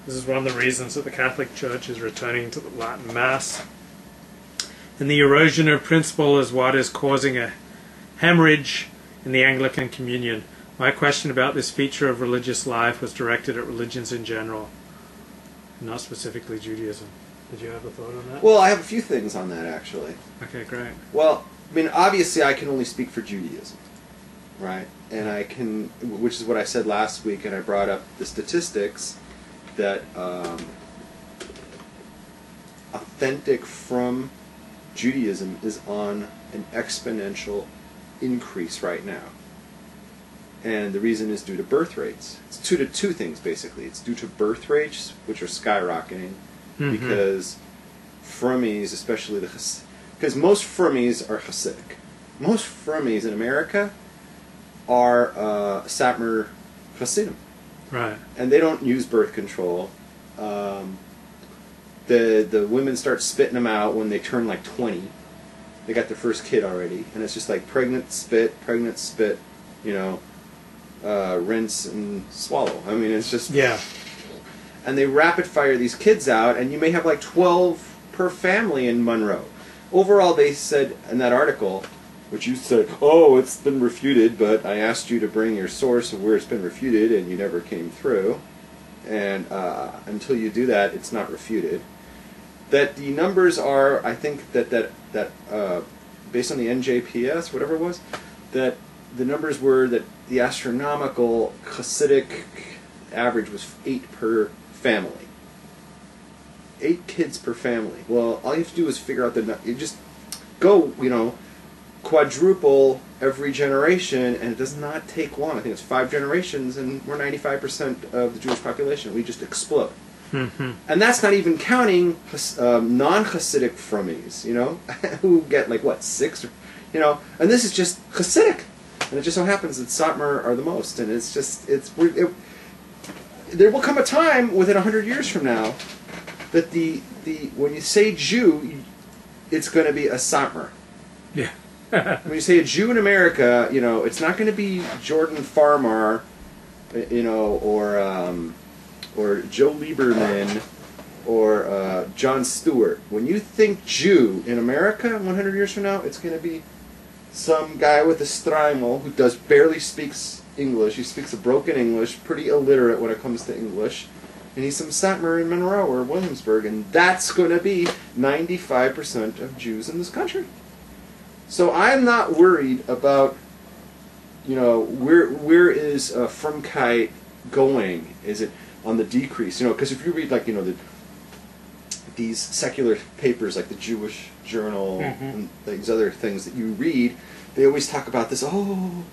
This is one of the reasons that the Catholic Church is returning to the Latin Mass. And the erosion of principle is what is causing a hemorrhage in the Anglican Communion. My question about this feature of religious life was directed at religions in general, not specifically Judaism. Did you have a thought on that? Well, I have a few things on that, actually. Okay, great. Well, I mean, obviously I can only speak for Judaism, right? And I can, which is what I said last week, and I brought up the statistics that authentic from Judaism is on an exponential increase right now. And the reason is due to birth rates. It's due to two things, basically. It's due to birth rates, which are skyrocketing, because Frumies, especially because most Frumies are Hasidic. Most Frumies in America are Satmar Hasidim. Right. And they don't use birth control. The women start spitting them out when they turn like 20. They got their first kid already. And it's just like pregnant, spit, you know, rinse and swallow. I mean, it's just... Yeah. And they rapid fire these kids out, and you may have like 12 per family in Monroe. Overall, they said in that article, which you said, oh, it's been refuted, but I asked you to bring your source of where it's been refuted, and you never came through. And until you do that, it's not refuted. That the numbers are, I think that based on the NJPS, whatever it was, that the numbers were that the astronomical Hasidic average was 8 per family. 8 kids per family. Well, all you have to do is figure out you just go, you know, quadruple every generation, and it does not take long. I think it's 5 generations, and we're 95% of the Jewish population. We just explode. And that's not even counting non-Hasidic Frumies, you know, who get like, what, 6? Or, you know, and this is just Hasidic. And it just so happens that Satmar are the most, and it's just, there will come a time within 100 years from now that when you say Jew, it's going to be a Satmar. Yeah. When you say a Jew in America, you know, it's not going to be Jordan Farmar, you know, or Joe Lieberman, or Jon Stewart. When you think Jew in America 100 years from now, it's going to be some guy with a strimel who barely speaks English. He speaks a broken English, pretty illiterate when it comes to English. And he's some Satmar in Monroe or Williamsburg, and that's going to be 95% of Jews in this country. So I'm not worried about, you know, where is Frumkeit going? Is it on the decrease? You know, because if you read, like, you know, these secular papers like the Jewish Journal and these other things that you read, they always talk about this, oh,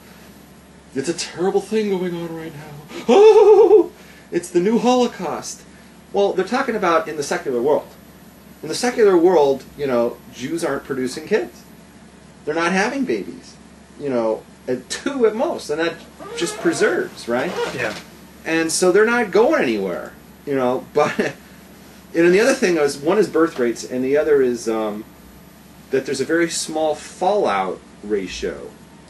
it's a terrible thing going on right now. Oh, it's the new Holocaust. Well, they're talking about in the secular world. In the secular world, you know, Jews aren't producing kids. They're not having babies. You know, 2 at most, and that just preserves, right? Yeah. And so they're not going anywhere, you know, but... And the other thing is, one is birth rates, and the other is that there's a very small fallout ratio.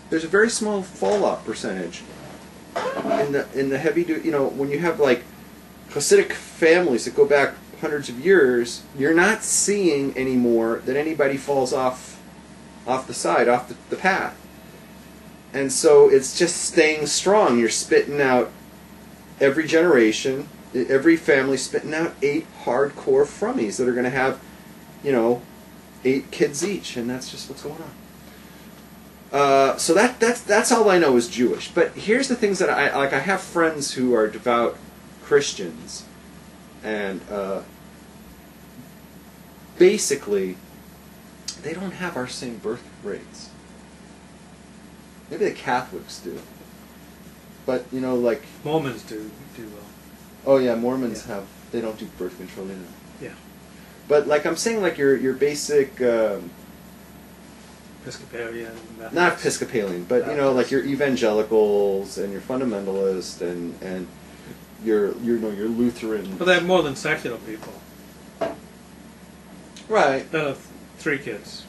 There's a very small fallout percentage in the heavy duty. You know, when you have like Hasidic families that go back hundreds of years, you're not seeing anymore that anybody falls off the side, off the path. And so it's just staying strong. You're spitting out every generation. Every family spitting out 8 hardcore Frumies that are going to have, you know, 8 kids each, and that's just what's going on. So that's all I know is Jewish. But here's the things that I like. I have friends who are devout Christians, and basically, they don't have our same birth rates. Maybe the Catholics do, but you know, like Mormons do well. Oh yeah, Mormons have, they don't do birth control either. Yeah. But like I'm saying, like your basic Episcopalian. Not Episcopalian, but you know, like your evangelicals and your fundamentalists and your your Lutheran. But they have more than secular people. Right. 3 kids.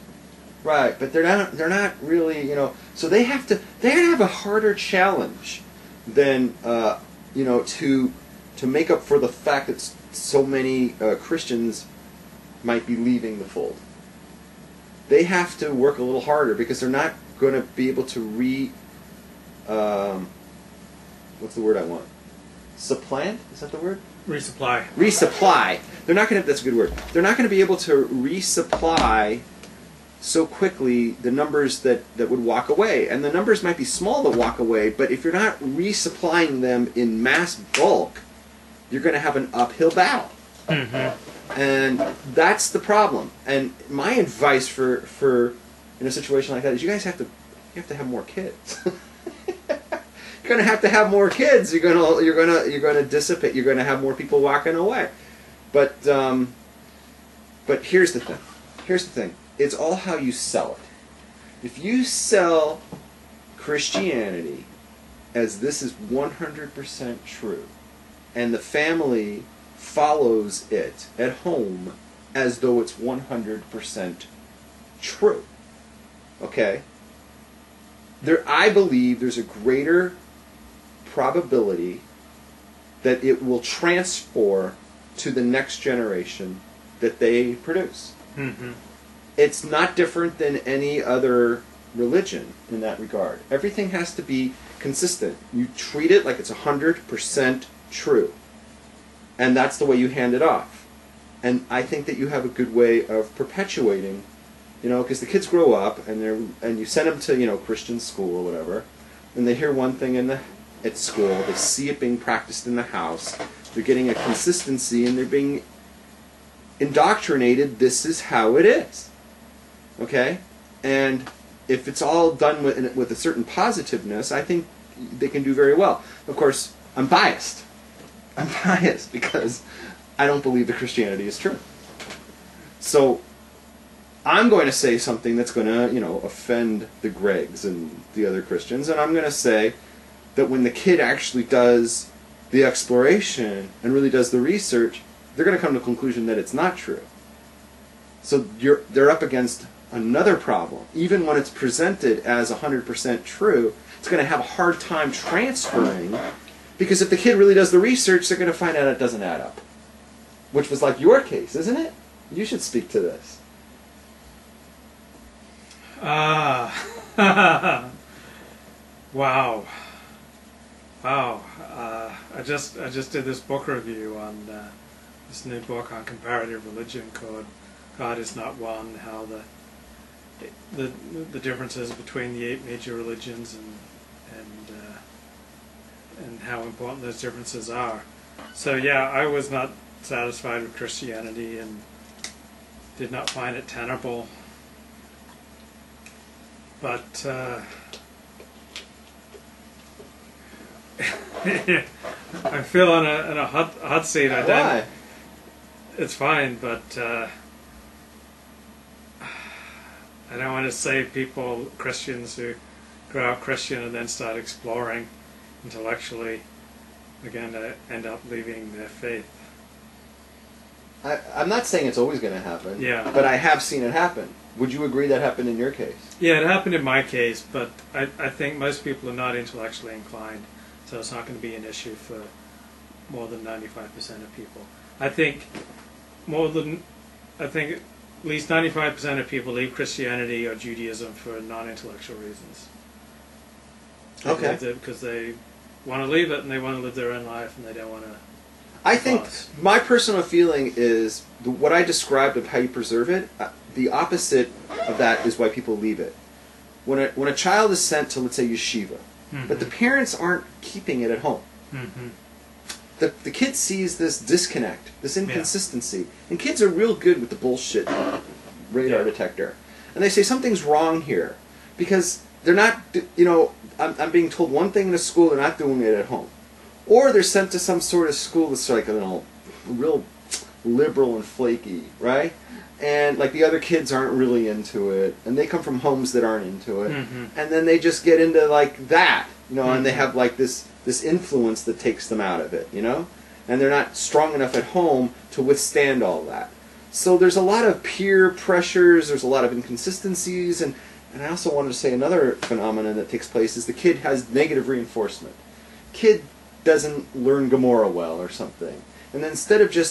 Right, but they're not really, you know, so they have a harder challenge than you know, to to make up for the fact that so many Christians might be leaving the fold. They have to work a little harder because they're not going to be able to what's the word I want? Supplant? Is that the word? Resupply. Resupply. They're not going to. That's a good word. They're not going to be able to resupply so quickly the numbers that would walk away. And the numbers might be small that walk away, but if you're not resupplying them in mass bulk, you're going to have an uphill battle. Mm-hmm. And that's the problem. And my advice for in a situation like that is you have to have more kids. You're going to have more kids. You're going to dissipate. You're going to have more people walking away. But here's the thing. Here's the thing. It's all how you sell it. If you sell Christianity as this is 100% true, and the family follows it at home as though it's 100% true, okay? I believe there's a greater probability that it will transfer to the next generation that they produce. Mm-hmm. It's not different than any other religion in that regard. Everything has to be consistent. You treat it like it's 100% true. And that's the way you hand it off. And I think that you have a good way of perpetuating, because the kids grow up and you send them to, Christian school or whatever, and they hear one thing at school, they see it being practiced in the house, they're getting a consistency and they're being indoctrinated, this is how it is. Okay? And if it's all done with a certain positiveness, I think they can do very well. Of course, I'm biased. I'm biased because I don't believe that Christianity is true. So I'm going to say something that's going to, offend the Gregs and the other Christians, and I'm going to say that when the kid actually does the exploration and really does the research, they're going to come to the conclusion that it's not true. So they're up against another problem. Even when it's presented as 100% true, it's going to have a hard time transferring, because if the kid really does the research, they're going to find out it doesn't add up. Which was like your case, isn't it? You should speak to this. Wow. I just did this book review on this new book on comparative religion called God Is Not One, how the differences between the 8 major religions and how important those differences are. So yeah, I was not satisfied with Christianity and did not find it tenable. But I feel in a hot seat. Why? It's fine, but I don't want to say Christians who grow up Christian and then start exploring intellectually are going to end up leaving their faith. I'm not saying it's always going to happen, yeah, but I have seen it happen. Would you agree that happened in your case? Yeah, it happened in my case, but I think most people are not intellectually inclined, so it's not going to be an issue for more than 95% of people. I think at least 95% of people leave Christianity or Judaism for non-intellectual reasons. Okay. Because they want to leave it and they want to live their own life and they don't want to. I think my personal feeling is what I described of how you preserve it. The opposite of that is why people leave it. When a child is sent to, let's say, yeshiva, mm-hmm. but the parents aren't keeping it at home. Mm-hmm. The kid sees this disconnect, this inconsistency, and kids are real good with the bullshit radar detector. And they say something's wrong here because they're not, I'm being told one thing in a school, they're not doing it at home. Or they're sent to some sort of school that's like, real liberal and flaky, right? And like the other kids aren't really into it, and they come from homes that aren't into it, mm-hmm. and then they just get into like that, mm-hmm. and they have like this influence that takes them out of it, and they're not strong enough at home to withstand all that. So there's a lot of peer pressures, there's a lot of inconsistencies, and I also wanted to say another phenomenon that takes place is the kid has negative reinforcement. Kid doesn't learn Gomorrah well or something. And then instead of just